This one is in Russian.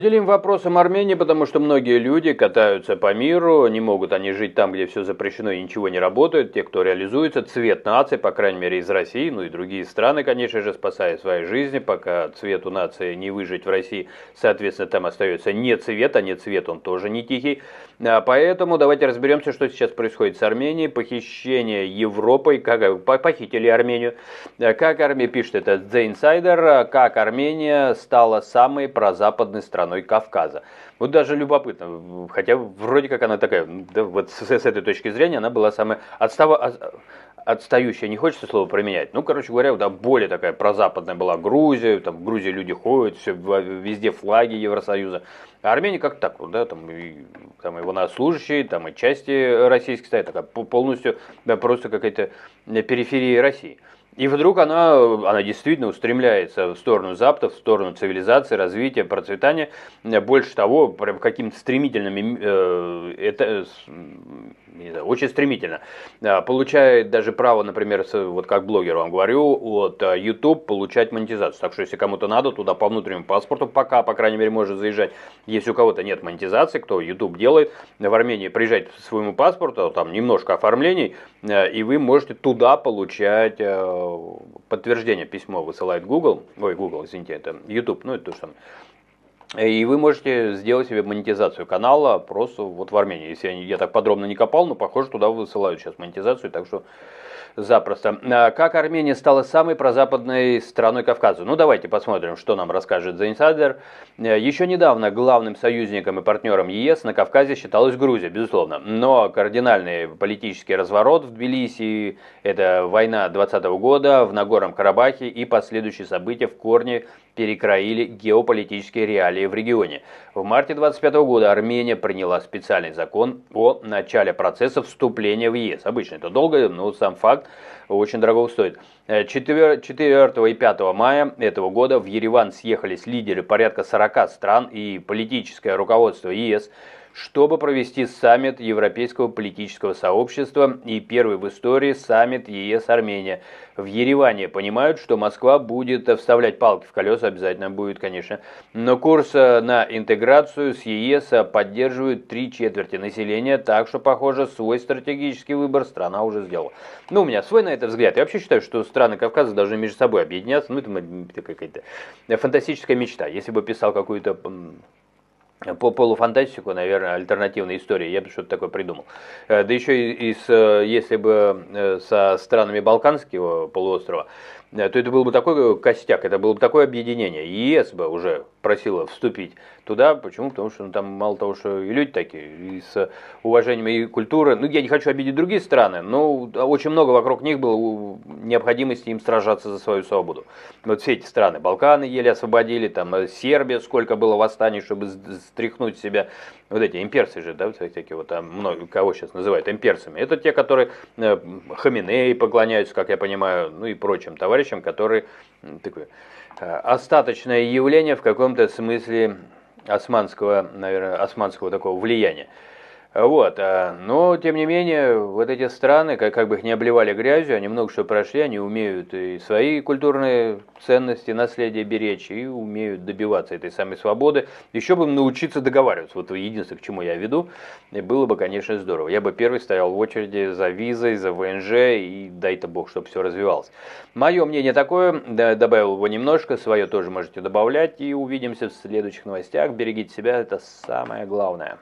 Делим вопросом Армении, потому что многие люди катаются по миру, не могут они жить там, где все запрещено и ничего не работает. Те, кто реализуется, цвет нации, по крайней мере из России, ну и другие страны, конечно же, спасая свои жизни, пока цвету нации не выжить в России, соответственно, там остается не цвет, а не цвет, он тоже не тихий. Поэтому давайте разберемся, что сейчас происходит с Арменией. Похищение Европой, как похитили Армению. Как Армия пишет, это The Insider, как Армения стала самой прозападной страной Кавказа. Вот даже любопытно, хотя вроде как она такая, да, вот с этой точки зрения она была самая отстающая, не хочется слово применять. Ну, короче говоря, да, более такая прозападная была Грузия, там в Грузии люди ходят, все, везде флаги Евросоюза. А Армения как так, вот, да, там и военнослужащие, там и части российские стоят, такая полностью, да, просто какая-то периферия России. И вдруг она действительно устремляется в сторону Запада, в сторону цивилизации, развития, процветания. Больше того, прям каким-то стремительным, очень стремительно. Получает даже право, например, вот как блогер вам говорю, от YouTube получать монетизацию. Так что если кому-то надо, туда по внутреннему паспорту пока, по крайней мере, может заезжать. Если у кого-то нет монетизации, кто YouTube делает, в Армении приезжать к своему паспорту, там немножко оформлений, и вы можете туда получать подтверждение, письмо высылает Google, извините, это YouTube, ну это то же самое. И вы можете сделать себе монетизацию канала просто вот в Армении. Если я так подробно не копал, но похоже, туда высылают сейчас монетизацию, так что запросто. Как Армения стала самой прозападной страной Кавказа? Ну, давайте посмотрим, что нам расскажет The Insider. Еще недавно главным союзником и партнером ЕС на Кавказе считалась Грузия, безусловно. Но кардинальный политический разворот в Тбилиси, это война 2020 года в Нагорном Карабахе и последующие события в корне перекроили геополитические реалии в регионе. В марте 2025 года Армения приняла специальный закон о начале процесса вступления в ЕС. Обычно это долго, но сам факт очень дорого стоит. 4 и 5 мая этого года в Ереван съехались лидеры порядка 40 стран и политическое руководство ЕС, чтобы провести саммит Европейского политического сообщества и первый в истории саммит ЕС-Армения. В Ереване понимают, что Москва будет вставлять палки в колеса, обязательно будет, конечно, но курс на интеграцию с ЕС поддерживают 3/4 населения, так что, похоже, свой стратегический выбор страна уже сделала. Ну, у меня свой на это взгляд. Я вообще считаю, что страны Кавказа должны между собой объединяться, ну, это какая-то фантастическая мечта. Если бы писал какую-то по полуфантастику, наверное, альтернативной истории, я бы что-то такое придумал. Да еще если бы со странами Балканского полуострова, то это был бы такой костяк, это было бы такое объединение. ЕС бы уже просила вступить туда. Почему? Потому что там мало того, что и люди такие, и с уважением и культуры. Ну, я не хочу обидеть другие страны, но очень много вокруг них было необходимости им сражаться за свою свободу. Вот все эти страны, Балканы еле освободили, там Сербия, сколько было восстаний, чтобы стряхнуть с себя. Вот эти имперцы же, да, всякие вот там, много кого сейчас называют имперцами. Это те, которые Хаминеи поклоняются, как я понимаю, ну и прочим товарищам, которые такое остаточное явление в каком-то смысле османского такого влияния. Вот, но тем не менее, вот эти страны, как бы их не обливали грязью, они много что прошли, они умеют и свои культурные ценности, наследие беречь, и умеют добиваться этой самой свободы. Еще бы им научиться договариваться, вот единственное, к чему я веду, и было бы, конечно, здорово. Я бы первый стоял в очереди за визой, за ВНЖ, и дай-то бог, чтобы все развивалось. Мое мнение такое, добавил его немножко, свое тоже можете добавлять, и увидимся в следующих новостях. Берегите себя, это самое главное.